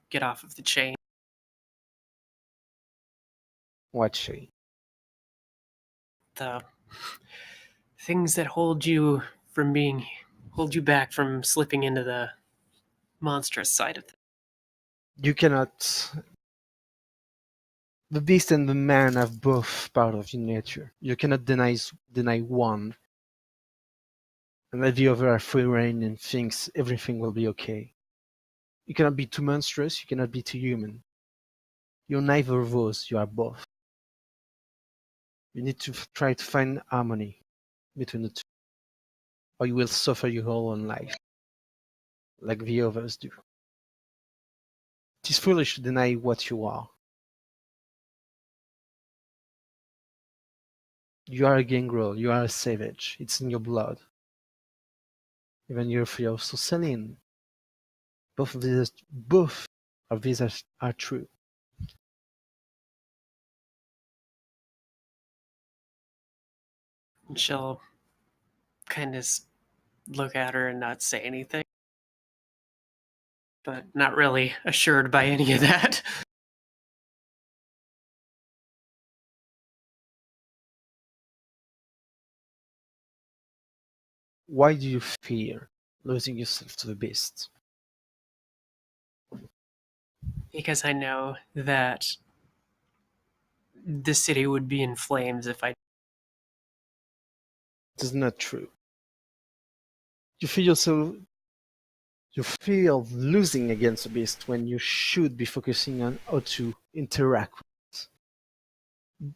C: get off of the chain.
A: What shame?
C: The things that hold you back from slipping into the monstrous side of things.
A: You cannot. The beast and the man have both part of your nature. You cannot deny one and let the other have free rein and thinks everything will be okay. You cannot be too monstrous, you cannot be too human. You're neither of those, you are both. You need to try to find harmony between the two, or you will suffer your whole own life, like the others do. It is foolish to deny what you are. You are a gangrel, you are a savage, it's in your blood. Even you're free of Celine. Both of these are true.
C: And she'll kind of look at her and not say anything, but not really assured by any of that.
A: Why do you fear losing yourself to the beast?
C: Because I know that the city would be in flames if I.
A: It is not true. You feel losing against the beast when you should be focusing on how to interact with it.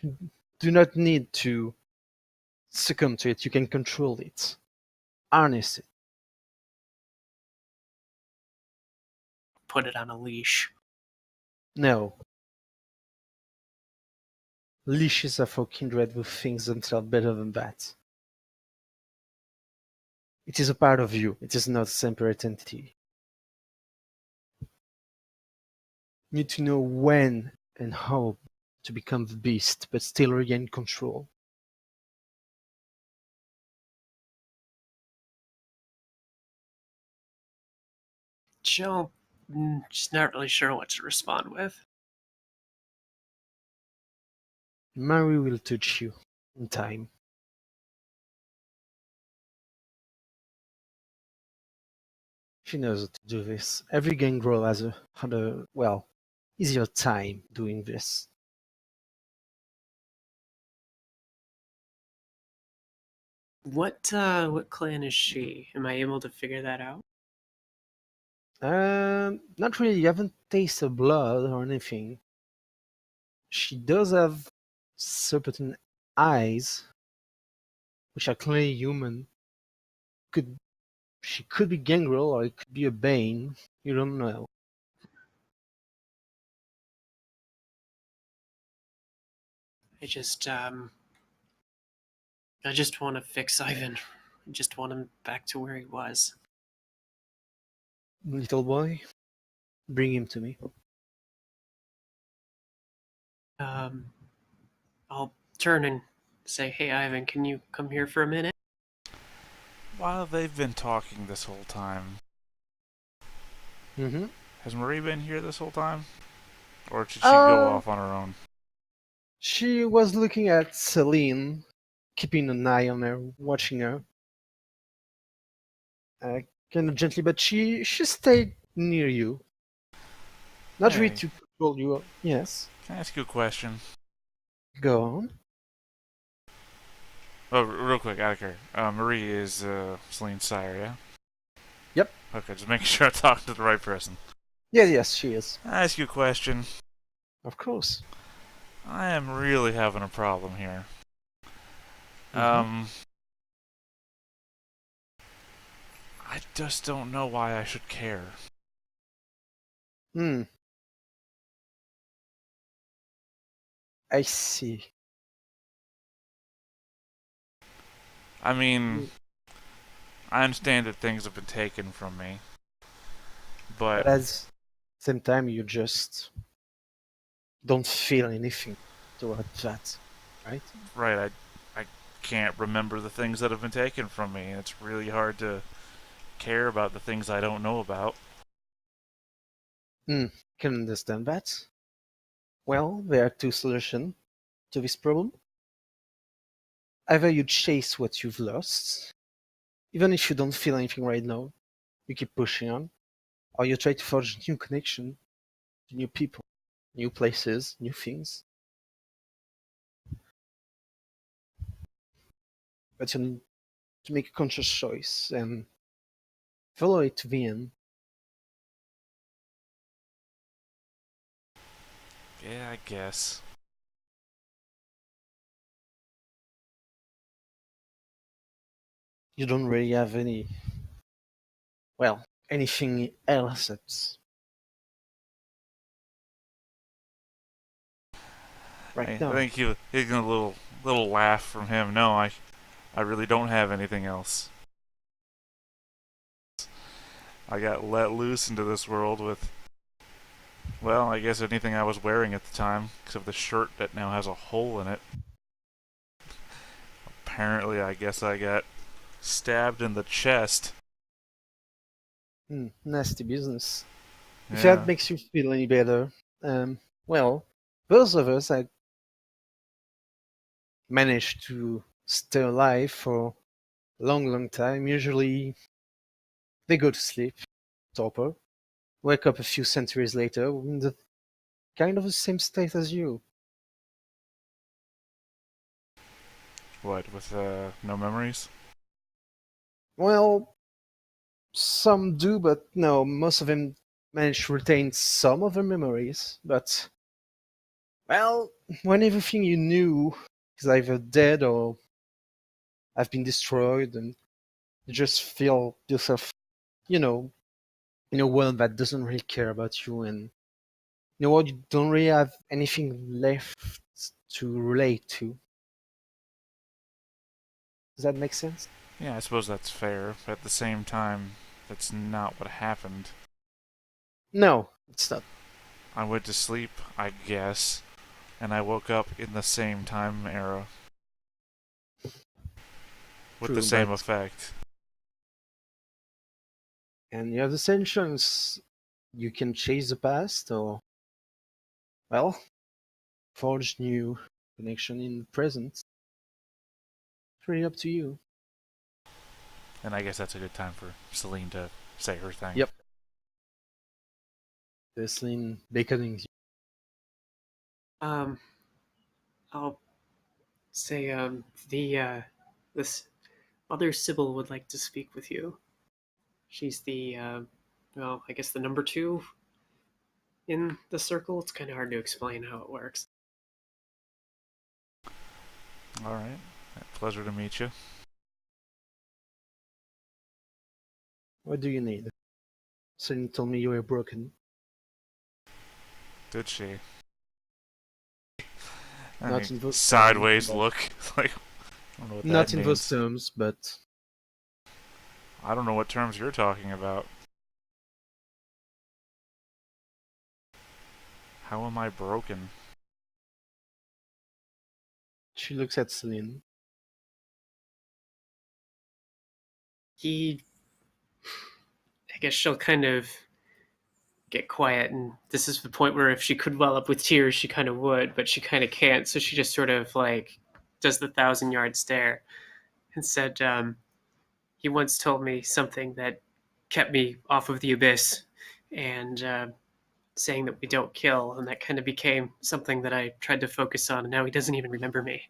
A: You do not need to succumb to it, you can control it. Harness it.
C: Put it on a leash.
A: No. Leashes are for kindred who thinks themselves better than that. It is a part of you, it is not a separate entity. You need to know when and how to become the beast, but still regain control.
C: She'll just not really sure what to respond with.
A: Mary will teach you in time. She knows how to do this. Every gangrel has had a easier time doing this.
C: What clan is she? Am I able to figure that out?
A: Not really. You haven't tasted blood or anything. She does have serpentine eyes, which are clearly human. She could be gangrel or it could be a bane. You don't know.
C: I just want to fix Ivan. I just want him back to where he was.
A: Little boy, bring him to me.
C: I'll turn and say, "Hey, Ivan, can you come here for a minute?"
E: While they've been talking this whole time,
A: Mm-hmm.
E: Has Marie been here this whole time? Or did she go off on her own?
A: She was looking at Celine, keeping an eye on her, watching her, kind of gently, but she stayed near you, not really
E: Hey,
A: to control you. Yes,
E: can I ask you a question?
A: go on.
E: Oh, real quick, out of care. Marie is Celine's sire, yeah?
A: Yep.
E: Okay, just making sure I talk to the right person.
A: Yes, she is.
E: Can I ask you a question?
A: Of course.
E: I am really having a problem here.
A: Mhm.
E: I just don't know why I should care.
A: Hmm. I see.
E: I mean,
A: Mm.
E: I understand that things have been taken from me,
A: But
E: but
A: at the same time, you just don't feel anything toward that, right?
E: right, I can't remember the things that have been taken from me. It's really hard to care about the things I don't know about.
A: Can understand that. Well, there are two solutions to this problem. Either you chase what you've lost, even if you don't feel anything right now, you keep pushing on, or you try to forge new connection to new people, new places, new things. But you need to make a conscious choice and follow it to the end.
E: Yeah, I guess.
A: You don't really have anything else that's right
E: I
A: now.
E: think he's a little laugh from him. No, I really don't have anything else. I got let loose into this world with, well, I guess anything I was wearing at the time, except the shirt that now has a hole in it. Apparently, I guess I got stabbed in the chest.
A: Nasty business. If that
E: Yeah.
A: makes you feel any better, um, well, those of us that managed to stay alive for a long time, usually they go to sleep, torpor, wake up a few centuries later in the kind of the same state as you.
E: What, with no memories?
A: Well, some do, but no, most of them manage to retain some of their memories. But, well, when everything you knew is either dead or have been destroyed, and you just feel yourself, you know, in a world that doesn't really care about you, and you know what, you don't really have anything left to relate to. Does that make sense?
E: Yeah, I suppose that's fair, but at the same time, that's not what happened.
A: No, it's not.
E: I went to sleep, I guess, and I woke up in the same time era with the
A: True,
E: same
A: but
E: effect.
A: and you have the same chance. You can chase the past, or well, forge new connection in the present. It's really up to you.
E: And I guess that's a good time for Celine to say her thing.
A: Yep. There's beckoning you.
C: Um, I'll say this other Sybil would like to speak with you. She's the well, I guess the number two in the circle. It's kind of hard to explain how it works.
E: All right. Pleasure to meet you.
A: What do you need? Celine told me you were broken.
E: Did she? I
A: Not
E: mean,
A: in those terms,
E: sideways
A: but
E: look. Like, I don't know what that
A: not in those
E: means.
A: terms, but
E: I don't know what terms you're talking about. How am I broken?
A: she looks at Celine.
C: He, I guess she'll kind of get quiet, and this is the point where if she could well up with tears, she kind of would, but she kind of can't, so she just sort of like does the 1,000-yard stare and said, he once told me something that kept me off of the abyss, and saying that we don't kill, and that kind of became something that I tried to focus on, and now he doesn't even remember me.